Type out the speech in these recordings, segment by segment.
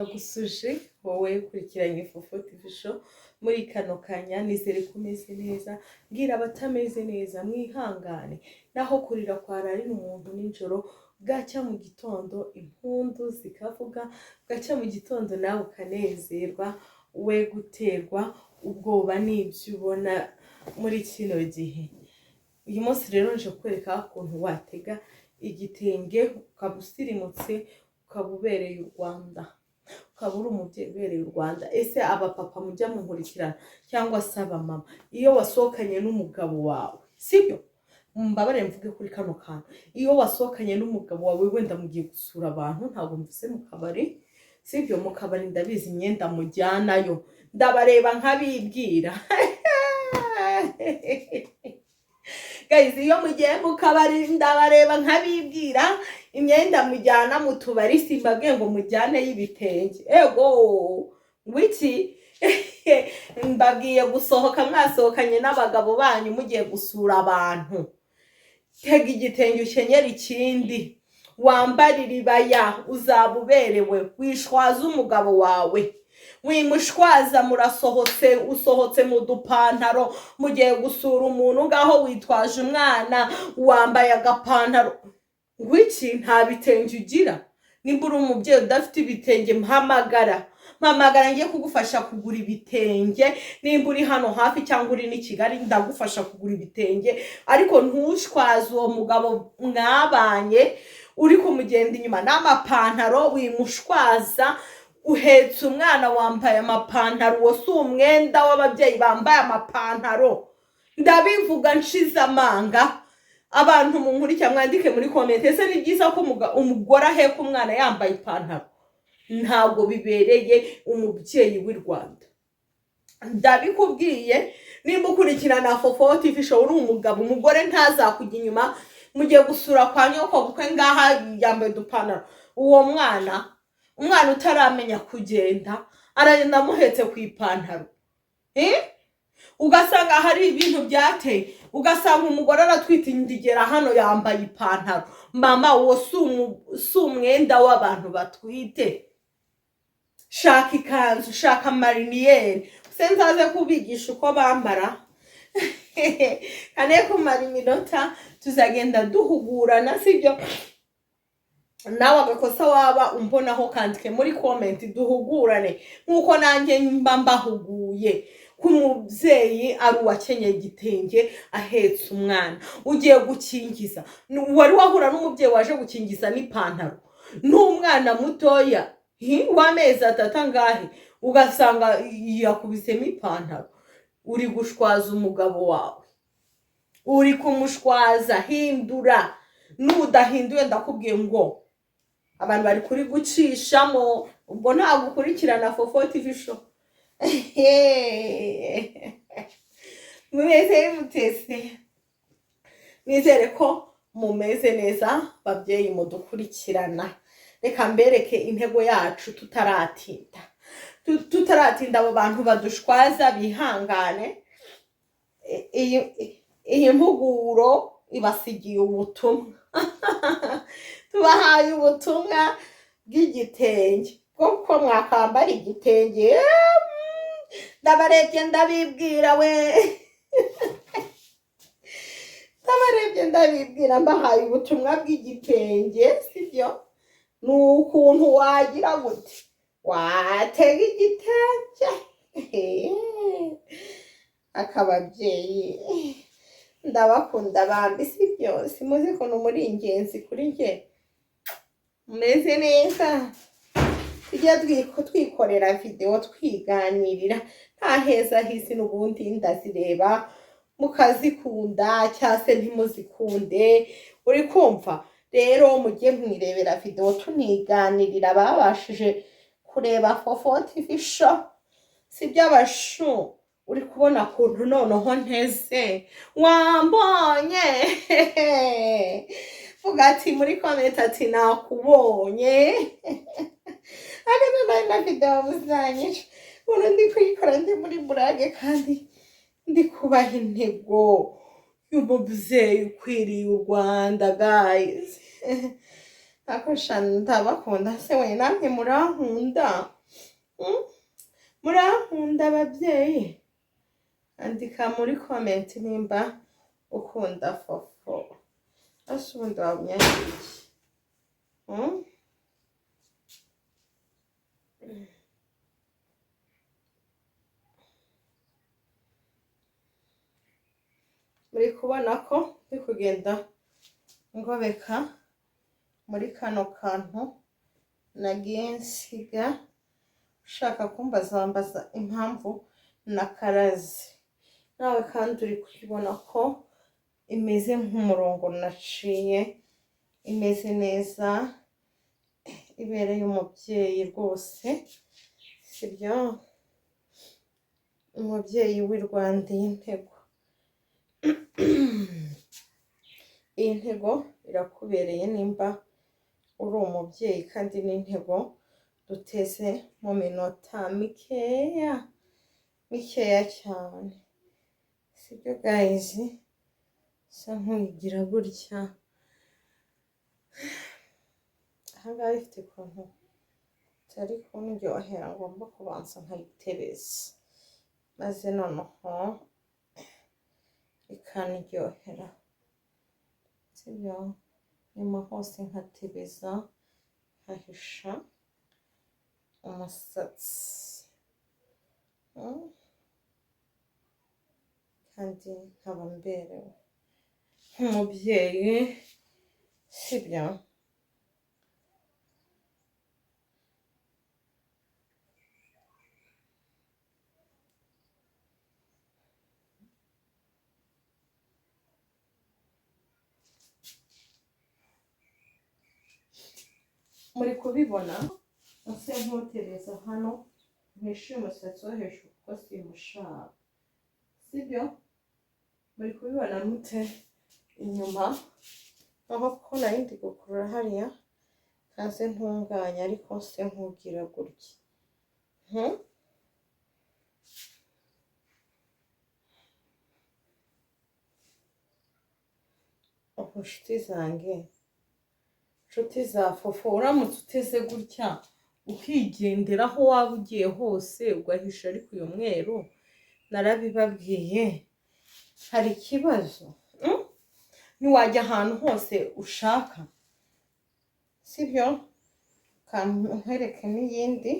Gusuje wowe ukurikiranye Fofo TV show muri kano kanya nizere ko umeze neza, mbwira abatameze neza mwihangane, naho kurira kwararira umuntu nijoro bwacya mu gitondo impundu zikavuga, bwacya mu gitondo nawe ukanezerwa, we guterwa ubwoba n'ibyo ubona muri kino gihe. Uyu munsi rero nje kwereka ukuntu watega igitenge ukaba usirimutse, ukaba ubereye u Rwanda, ukaba uri umubyeyi ubereye u Rwanda. Ese abapapa mujya munkurikirana cyangwa se abamama, iyo wasohokanye n'umugabo wawe, sibyo? Mbabare mvuge kuri kano kantu, iyo wasohokanye n'umugabo wawe wenda mugiye gusura abantu, ntabwo mvuze mu kabari, sibyo? Mu kabari ndabizi imyenda mujyanayo, ndabareba nkabibwira. Guys, iyo mugiye mu kabari ndabareba nkabibwira, imyenda mujyana mu tubari simbabwiye ngo mujyane y'ibitenge. Ego wiki mbabwiye gusohoka mwasohokanye n'abagabo banyu mugiye gusura abantu. Tega igitenge ukenyera ikindi, wambarira ibaya, uzaba uberewe, wishwaza umugabo wawe, wimushwaza murasohotse, usohotse mu dupantaro mugiye gusura umuntu ngaho witwaje umwana wambaye agapantaro. Wiki nta bitenge ugira? Nimba uri umubyeyi udafite ibitenge mpamagara ngiye kugufasha kugura ibitenge. Nimba uri hano hafi cyangwa uri ni Kigali ndagufasha kugura ibitenge, ariko ntushwaze uwo mugabo mwabanye uri kumugenda inyuma n'amapantaro, wimushwaza uhetse umwana wambaye amapantaro. Uwo si umwenda w'ababyeyi bambaye amapantaro, ndabivuga nshize amanga. Abantu munkurikira mwandike muri comment, ese ni byiza ko umugore aheka umwana yambaye ipantaro? Ntabwo bibereye umubyeyi w'i Rwanda. Ndabikubwiye, nimba ukurikirana Fofo TV show uri umugabo, umugore ntazakujya inyuma mugiye gusura kwa nyoko bukwe ngaha yambaye udupantaro. Uwo umwana utaramenya kugenda aragenda amuhetse ku ipantaro. Ugasanga hari ibintu byateye, ugasanga umugore aratwita indigera hano yambaye ipantaro. Mama, uwo si umwenda w'abantu batwite. Shaka ikanzu, shaka mariniyeri, senzaze kubigisha uko bambara. Kane kumara iminota tuzagenda duhugurana, sibyo? Nawe agakosa waba umbonaho kandike muri comment duhugurane, nkuko nanjye mba mbahuguye kumubyeyi ari uwakenyeye igitenge ahetse umwana ugiye gukingiza. Wari wahura n'umubyeyi waje gukingiza n'ipantaro n'umwana mutoya w'amezi 3 ngahe, ugasanga yakubisemo ipantaro. Uri gushwaza umugabo wawe, uri kumushwaza. Hindura, nudahinduye ndakubwiye ngo abantu bari kuri gucishamo, ubwo ntabwo ukurikirana Fofo TV show. Mumeze mutese, nizere ko mumeze neza babyeyi mudukurikirana. Reka mbereke intego yacu tutaratinda abo bantu badushwaza bihangane. Iyi mpuguro ibasigiye ubutumwa. Tubahaye ubutumwa bw'igitenge, kuko mwakambara igitenge. Ndabarebye ndabibwira we. Ndabarebye ndabibwira, mbahaye ubutumwa bw'igitenge, sibyo? Nukuntu wagira gute watega igitenge. Akababyeyi ndabakunda bambi, sibyo? Simuzi ko muri ingenzi kuri nge. Meze neza, tujya twikorera video twiganirira, nta heza hisi n'ubundi ndazireba mukazikunda cyangwa se ntimuzikunde. Uri kumva rero mugiye mwirebera video tuniganirira babashije kureba Fofo TV show, sibyo abashu? Uri kubona kuntu noneho nteze wambonye. Vuga ati muri comment ati nakubonye. Agana na video muzanyije, ubu ndi kuyikora ndi muri burage kandi ndi kubaha intego y'umubyeyi ukwiriye u Rwanda. Guys, ako shana ndabakunda se we namwe murankunda murankunda ababyeyi andika muri comment nimba ukunda fofo ase ubundi wabunyandikiye muri kubona ko ndi kugenda ngobeka muri kano kantu nagiye nsiga ushaka kumbaza wambaza impamvu nakaraze nawe kandi uri kubibona ko imeze nk'umurongo naciye imeze neza ibereye umubyeyi rwose sibyo umubyeyi w'i Rwanda y'intego iyi ntego irakubereye nimba uri umubyeyi kandi n'intego duteze mu minota mikeya cyane sibyo guys sa nkuyigira gutya ahangaha ifite ukuntu itari kundyohera ngomba kubanza nkayitereza maze noneho ikaniryohera sibyo nyuma hose nkatebeza nkahisha umusatsi kandi nkaba mberewe nk'umubyeyi sibyo muri kubibona ase nkutereza hano mpishe umusatsi wo hejuru kuko simushaka sibyo muri kubibona mute inyuma aho ko narindi gukurura hariya kaze ntunganya ariko se nkugira gutya inshuti zanjye inshuti za fofo uramutse uteze gutya ukigendera aho waba ugiye hose ugahisha ariko uyu mweru narabibabwiye hari ikibazo ntiwajya ahantu hose ushaka sibyo nkwereke n'iyindi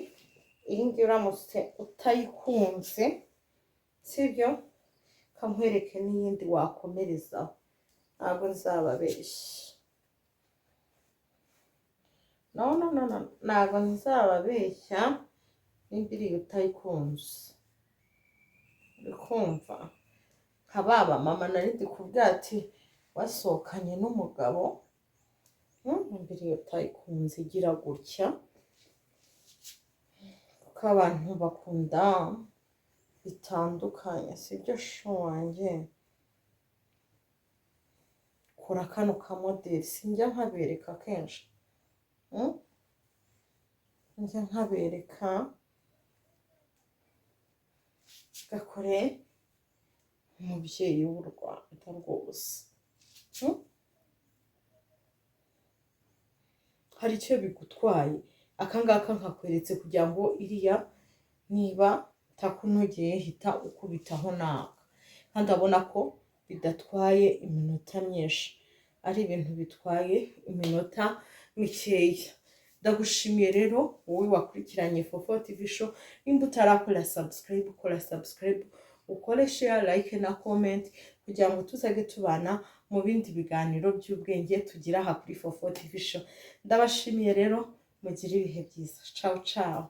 iyi ngiyi uramutse utayikunze sibyo nkwereke n'iyindi wakomerezaho ntabwo nzababeshya ntabwo nzababeshya nimba iriya utayikunze uri kumva nka baba mama narindi kubwira ati wasohokanye n'umugabo nimba iriya utayikunze igira gutya kuko abantu bakunda bitandukanye sibyo sho wanjye kora kano kamodeli sinjya nkabereka kenshi njya nkabereka gakore umubyeyi w'u Rwanda rwose hari icyo bigutwaye akangaka nkakweretse kugira ngo iriya niba takunogeye hita ukubitaho naka kandi abona ko bidatwaye iminota myinshi ari ibintu bitwaye iminota mikeya ndagushimiye rero wowe wakurikiranye Fofo TV show nimba utarakora subscribe ukora subscribe ukore share like na comment kugira ngo tuzage tubana mu bindi biganiro by'ubwenge tugira aha kuri Fofo TV show ndabashimiye rero mugire ibihe byiza ciao ciao